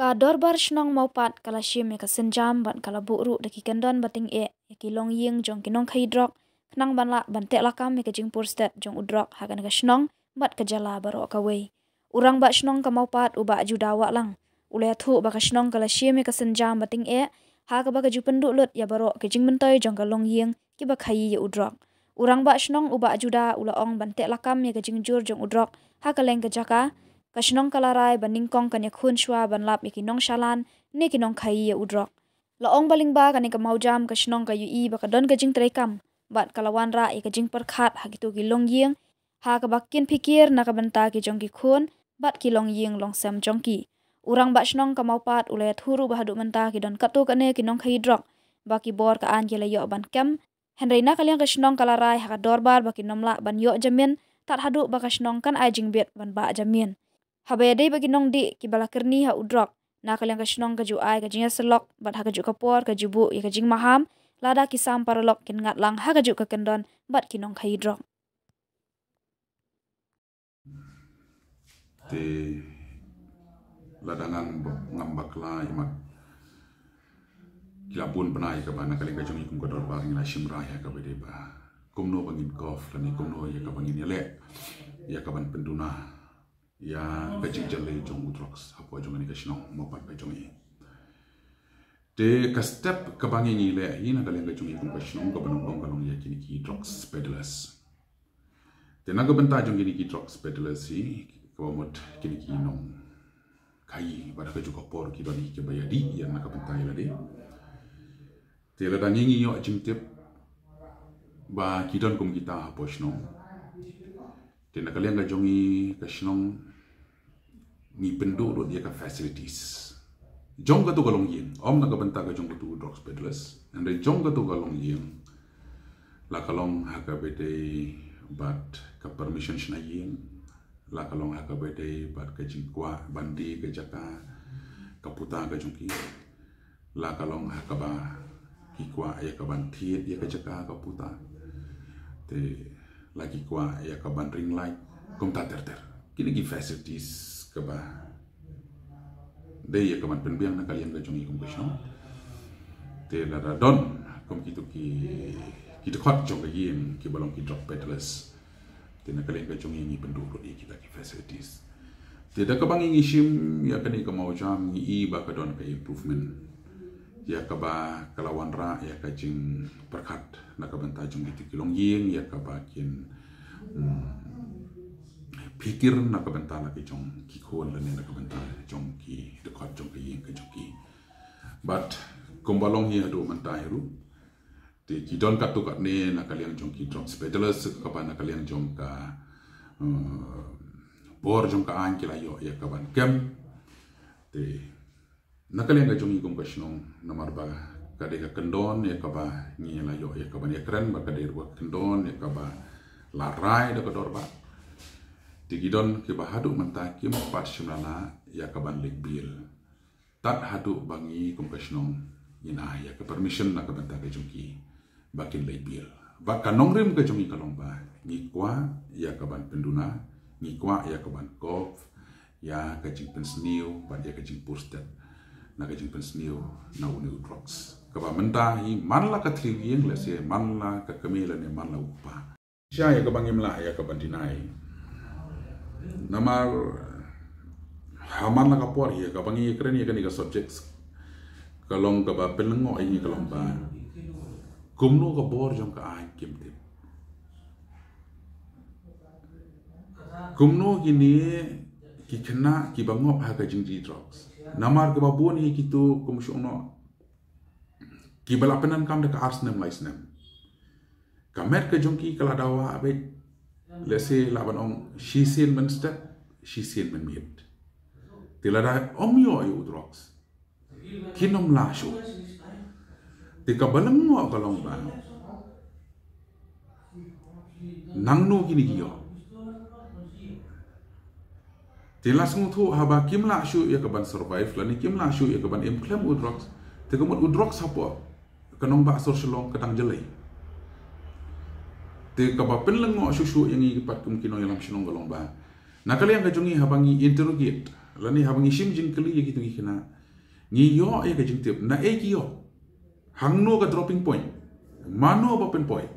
Ka dorbar shnong maupat kala shim ka senjam ban kala buru daki kendon bating ki long ying jong kinong khaidrok knang ban la ban te lakam ka jingpur stat jong udrok hagan ka shnong bat ka jala baro ka wei urang ba shnong ka maupat uba judawa lang ule thu ba ka shnong kala shim ka senjam bating ha ka ba ka jupendu lut ya baro ka jingmentoi jong ka long ying ki ba khai ya udrok urang ba shnong uba juda ula ong ban te lakam ka jingjur jong udrok ha ka leng ka jaka Kashnong kalarai baning kong kanya khun shwa ban lap ikinong shalan ne kinong khai ya udrok. Laong baling ba kani ka maujam kashnong ka yui ba kadon ka jing trekam bat kalawan ra ka jing perkhat ha gitu ki long ying ha ka bakin pikir na ka benta ki jong ki khun bat ki long ying long sam jong ki. Urang ba shnong ka maupat ulay thuru ba hadu menta ki don katu kane kinong khai drok ba ki bor ka an ki layo ban kem henry na kalyang kashnong kalarai ha ka dorbar ba ki nomla ban yo jamin tat hadu ba kashnong kan ai jing bet ban ba jamin. Habaya bagi nong di ki bala kerni ha udrok na kalyang ka shnong ka ju ai ka jinga selok bat ha ka ju kapor ka jubu ya ka jing maham lada ki sam paralok kin ngat lang ha ka ju ka kendon bat ki nong khai drok te ladangan ngambak la imat kilabun penai ka bana kaling ka jong ikum ka dorbar ngila shimra ya ka bede ba kumno bangin kof lani kumno ya ka bangin yele ya ka ban penduna ya kajing jalai jong udroks apa jong ni kashnong mopat pa jong te ka step ka bangi ni le ina ka lenga jong ikung kashnong ka banong kong kalong ya kini ki drox pedalers te na ka benta jong kini ki drox pedalers si ka mot kini ki nong kai pada ka juga por ki doni ke bayadi ya na ka benta ila de te la dangi ngi yo jing tip ba ki don kum kita apa shnong te na ka lenga jong i kashnong ni penduduk dia ka facilities jong ka tu galong yin om na ka benta ka jong ka tu drugs peddlers and then jong ka tu galong yin la kalong ha ka bete bat ka permission shna yin la kalong ha ka bete bat ka jingkwa bandi ka jaka ka puta ka jong ki la kalong ha ka ba ki kwa ya ka ban thiet ya ka jaka ka puta te la ki kwa ya ka ban ring light kom ta ter kini ki facilities kaba dei ya kaman penbiang na kalian ka jongi kum kasno te la don kom kitu ki khot jong yin ki balong ki drop peddlers te na kalian ka jongi ni penduduk di kita ki facilities te da ka bangi shim ya kani ka mau jam ni i ba ka don ka improvement ya ka ba kalawan ra ya ka jing perkat na ka benta jong ki long yin ya ka ba kin pikir nak kebentar lagi jong ki khon la ne nak kebentar jong ki dekat jong ki yeng ke jong ki but kombalong hi adu mentai ru te ki don kat tu kat ne nak kalian jong ki drop pedalers ka ba nak kalian jong ka bor jong ka an ki la yo ya ka ban kem te nak kalian ka jong i kum ka shnong nomor ba ka de ka kendon ya ka ba ni la yo ya ka ban ya kren ba ka de ru kendon ya ka ba la rai da ka dor ba Tigidon ke bahadu mentakim pat shimlana ya kaban lek bil tat hadu bangi kompasnong ina ya ke permission na kabanta ke jungki bakin lek bil baka nongrim ke jungi kalong ba ni kwa ya kaban penduna ni kwa ya kaban kof ya ke jing pensniu ba ya ke jing purstat na ke jing pensniu na uni drugs kaba mentahi manla ka triliyeng la se manla ka kamela ne manla upa sya ya kabangim la ya kaban dinai namar haman la kapor ya ka bangi kren ya kani ka subjects kalong ka ba pelengo ai kalong ba kumno ka bor jong ka ai kimte kumno gini ki kena ki bangop ha ka jingji drugs namar ka babun hi kitu kumshono ki balapenan kam de ka arsnem laisnem kamet ka jongki kala dawa abet lese laban ong shisen men step shisen men mit tilada om yo yu drugs kinom la shu tika balang mo kalong ba nangno kini giyo tilasung thu haba kim la shu ya kaban survive lani kim la shu ya kaban implement u drugs tika mot u drugs hapo kanong ba sor shalong kadang jelai te kaba penlengo susu yang i pat kumkino yang shinong galong ba nakali yang kajungi habangi interrogate lani habang isim jing kali ya gitu kina ngiyo ya ka jing tip na kiyo hangno ka dropping point mano ba pen point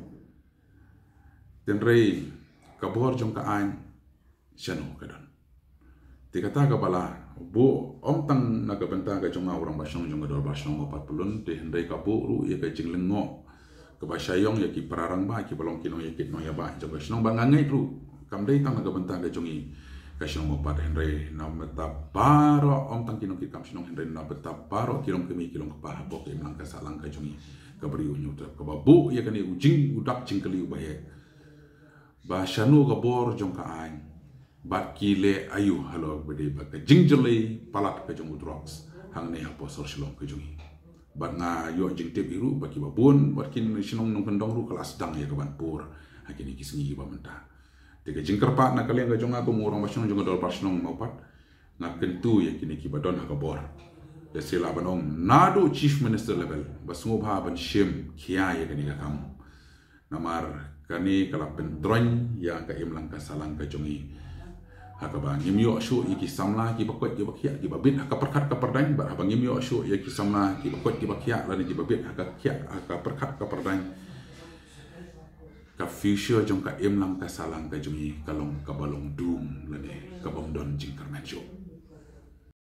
den rei kabor jong ka an shano ka don tikata ka bala bu om tang na ka benta ka jong orang basong jong ka dor basong 40 te hendai ka bu ru ya ka jing lengo ka basyayong ya ki pararang ba ki balong kinong ya kit no ya ba jong ka snong ba ngangai ru kam dei tang na ka benta ka jongi ka snong mo pat hendai na meta baro om tang kinong ki kam snong hendai na beta baro kilong kemi kilong ka pa bok im lang ka salang ka jongi ka beri unyu ka ba bu ya ka ni ujing udak jing kali ba he ba shanu ka bor jong ka an bat kile ayu halo bede ba ka jingjele palat ka jong drugs hang ne apostle shalom ka jongi bat nga yo jing te biru ba ki babun bat kin sinong nong kendong ru kelas dang ya ka ban pur hakini kisingi ba menta te ka jing kerpat na kalian ka jong aku ngurang basong jong dol pasnong mopat na kentu ya kini ki badon ha ka bor ya sila banong nado chief minister level basungo ba ban shim kia ya kini ka kam namar kani kala pendron ya ka imlang ka salang ka jongi hakaba ngimyo shu iki samla ki bakot ki bakhya ki babit haka perkhat ka perdan ba abang ngimyo shu ya ki samla ki bakot ki bakhya la ni ki babit haka khya haka perkhat ka perdan ka future jong ka imlang ka salang ka jongi kalong ka balong dum la ne ka bom don jing karmen shu